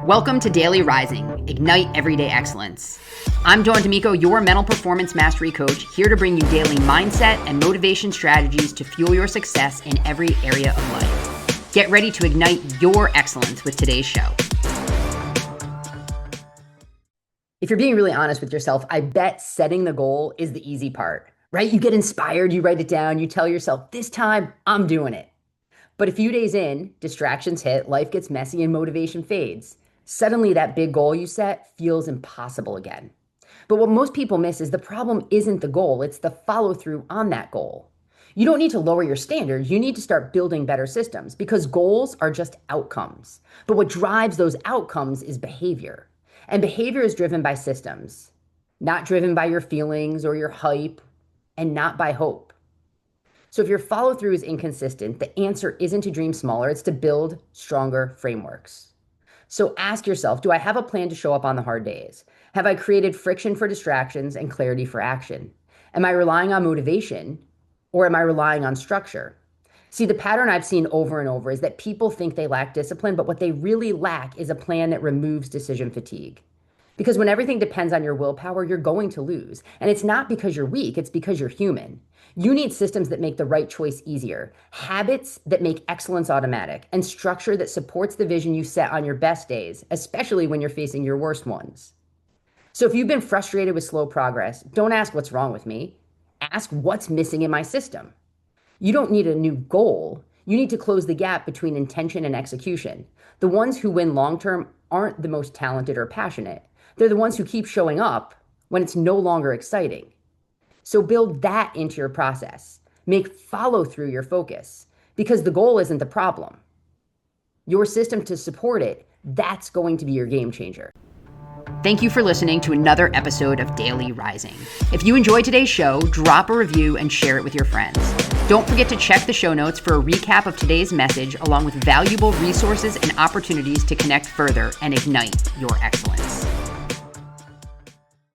Welcome to Daily Rising, Ignite Everyday Excellence. I'm Dawn D'Amico, your mental performance mastery coach, here to bring you daily mindset and motivation strategies to fuel your success in every area of life. Get ready to ignite your excellence with today's show. If you're being really honest with yourself, I bet setting the goal is the easy part, right? You get inspired, you write it down, you tell yourself, this time I'm doing it. But a few days in, distractions hit, life gets messy, and motivation fades. Suddenly, that big goal you set feels impossible again. But what most people miss is the problem isn't the goal, it's the follow through on that goal. You don't need to lower your standards, you need to start building better systems because goals are just outcomes. But what drives those outcomes is behavior. And behavior is driven by systems, not driven by your feelings or your hype, and not by hope. So if your follow through is inconsistent, the answer isn't to dream smaller, it's to build stronger frameworks. So ask yourself, do I have a plan to show up on the hard days? Have I created friction for distractions and clarity for action? Am I relying on motivation or am I relying on structure? See, the pattern I've seen over and over is that people think they lack discipline, but what they really lack is a plan that removes decision fatigue. Because when everything depends on your willpower, you're going to lose. And it's not because you're weak, it's because you're human. You need systems that make the right choice easier, habits that make excellence automatic, and structure that supports the vision you set on your best days, especially when you're facing your worst ones. So if you've been frustrated with slow progress, don't ask what's wrong with me. Ask what's missing in my system. You don't need a new goal. You need to close the gap between intention and execution. The ones who win long-term aren't the most talented or passionate. They're the ones who keep showing up when it's no longer exciting. So build that into your process. Make follow through your focus because the goal isn't the problem. Your system to support it, that's going to be your game changer. Thank you for listening to another episode of Daily Rising. If you enjoyed today's show, drop a review and share it with your friends. Don't forget to check the show notes for a recap of today's message, along with valuable resources and opportunities to connect further and ignite your excellence.